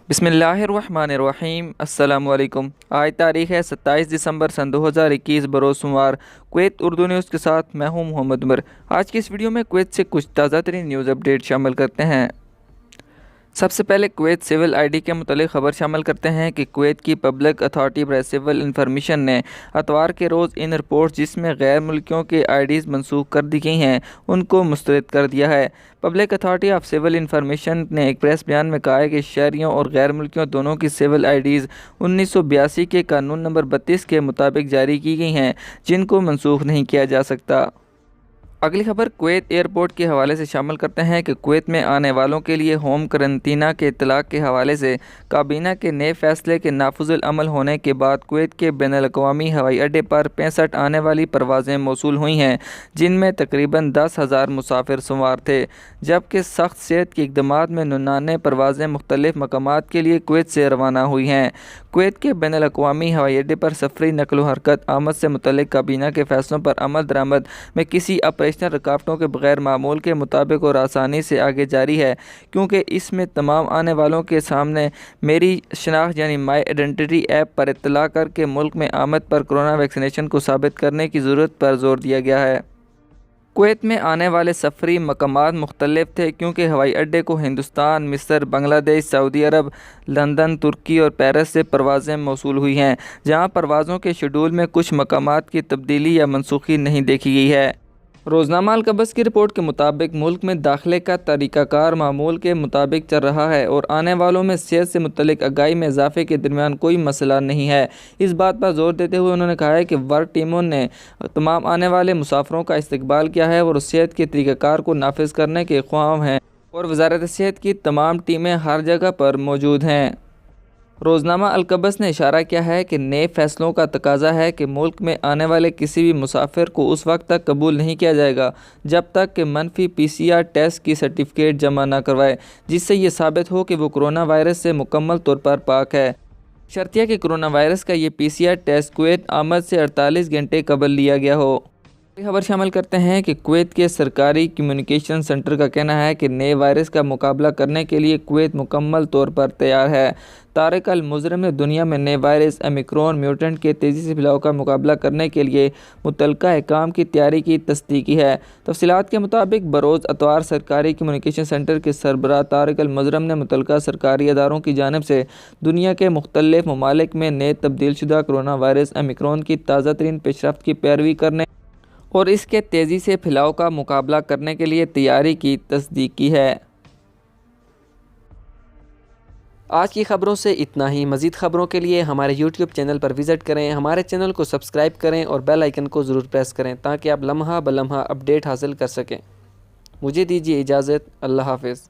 बिस्मिल्लाहिर्रहमानिर्रहीम अस्सलामुअलैकुम। आज तारीख़ है 27 दिसंबर सन 2021 बरोज़ सोमवार। कुवैत उर्दू न्यूज़ के साथ मैं हूं मोहम्मद उमर। आज की इस वीडियो में कुवैत से कुछ ताज़ा तरीन न्यूज़ अपडेट शामिल करते हैं। सबसे पहले कुवैत सिविल आईडी के मुतालिक ख़बर शामिल करते हैं कि कुवैत की public authority for civil information ने इतवार के रोज़ इन रिपोर्ट जिसमें गैर मुल्कियों के आईडीज़ मनसूख कर दी गई हैं उनको मुस्तरद कर दिया है। Public authority of civil information ने एक प्रेस बयान में कहा है कि शहरियों और गैर मुल्कियों दोनों की सिविल आईडीज़ 1982 के कानून नंबर 32 के मुताबिक जारी की गई हैं, जिनको मनसूख नहीं किया जा सकता। अगली खबर कुवैत एयरपोर्ट के हवाले से शामिल करते हैं कि कुवैत में आने वालों के लिए होम करंतना के इतलाक़ के हवाले से काबीना के नए फैसले के नाफुज़ुल अमल होने के बाद कुवैत के बैनुल-अक़वामी हवाई अड्डे पर 65 आने वाली परवाज़ें मौसूल हुई हैं, जिनमें तकरीबन 10,000 मुसाफिर सवार थे, जबकि सख्त सेहत के इक़दामात में 99 परवाज़ें मुख्तलिफ़ मकामात के लिए कुवैत से रवाना हुई हैं। कुवैत के बैनुल-अक़वामी हवाई अड्डे पर सफरी नकल व हरकत आमद से मुतल्लिक़ काबीना के फ़ैसलों पर अमल दरामद में किसी ऑपरेशनल रुकावटों के बगैर मामूल के मुताबिक और आसानी से आगे जारी है, क्योंकि इसमें तमाम आने वालों के सामने मेरी शनाख्त यानी माई आइडेंटिटी ऐप पर इत्तला करके मुल्क में आमद पर कोरोना वैक्सीनेशन को साबित करने की ज़रूरत पर जोर दिया गया है। कुवैत में आने वाले सफरी मकामात मुख्तलिफ थे, क्योंकि हवाई अड्डे को हिंदुस्तान, मिस्र, बांग्लादेश, सऊदी अरब, लंदन, तुर्की और पेरिस से परवाज़ें मौसूल हुई हैं, जहां परवाज़ों के शेड्यूल में कुछ मकामात की तब्दीली या मनसूखी नहीं देखी गई है। रोज़नामा अल-कबस की रिपोर्ट के मुताबिक मुल्क में दाखिले का तरीक़ाकार मामूल के मुताबिक चल रहा है और आने वालों में सेहत से मुतल्लिक़ आगाही में इजाफ़े के दरमियान कोई मसला नहीं है। इस बात पर जोर देते हुए उन्होंने कहा है कि वर्क टीमों ने तमाम आने वाले मुसाफिरों का इस्तकबाल किया है और सेहत के तरीक़ाकार को नाफिज करने के ख्वाह हैं और वज़ारत सेहत की तमाम टीमें हर जगह पर मौजूद हैं। रोज़नामा अल-कबस ने इशारा किया है कि नए फैसलों का तकाजा है कि मुल्क में आने वाले किसी भी मुसाफिर को उस वक्त तक कबूल नहीं किया जाएगा जब तक कि मनफी PCR टेस्ट की सर्टिफिकेट जमा न करवाए, जिससे ये साबित हो कि वो कोरोना वायरस से मुकम्मल तौर पर पाक है। शर्तिया कि कोरोना वायरस का ये PCR टेस्ट कुवैत आमद से 48 घंटे कबल लिया गया हो। खबर शामिल करते हैं कि कुवैत के सरकारी कम्युनिकेशन सेंटर का कहना है कि नए वायरस का मुकाबला करने के लिए कुवैत मुकम्मल तौर पर तैयार है। तारिक अल-मुज़रम ने दुनिया में नए वायरस ओमिक्रॉन म्यूटेंट के तेज़ी से फैलाव का मुकाबला करने के लिए मुतल्लिका अहकाम की तैयारी की तस्दीक की है। तफसीलात के मुताबिक बरोज़ इतवार सरकारी कम्युनिकेशन सेंटर के सरबराह तारिक अल-मुज़रम ने मुतल्लिका सरकारी अदारों की जानिब से दुनिया के मुख्तलिफ ममालिक में नए तब्दील शुदा कोरोना वायरस ओमिक्रॉन की ताज़ा तरीन पेशरफ्त की पैरवी करने और इसके तेज़ी से फैलाव का मुकाबला करने के लिए तैयारी की तस्दीक की है। आज की ख़बरों से इतना ही। मज़ीद ख़बरों के लिए हमारे YouTube चैनल पर विज़िट करें, हमारे चैनल को सब्सक्राइब करें और बेल आइकन को ज़रूर प्रेस करें ताकि आप लम्हा ब लम्हा अपडेट हासिल कर सकें। मुझे दीजिए इजाज़त। अल्लाह हाफ़िज़।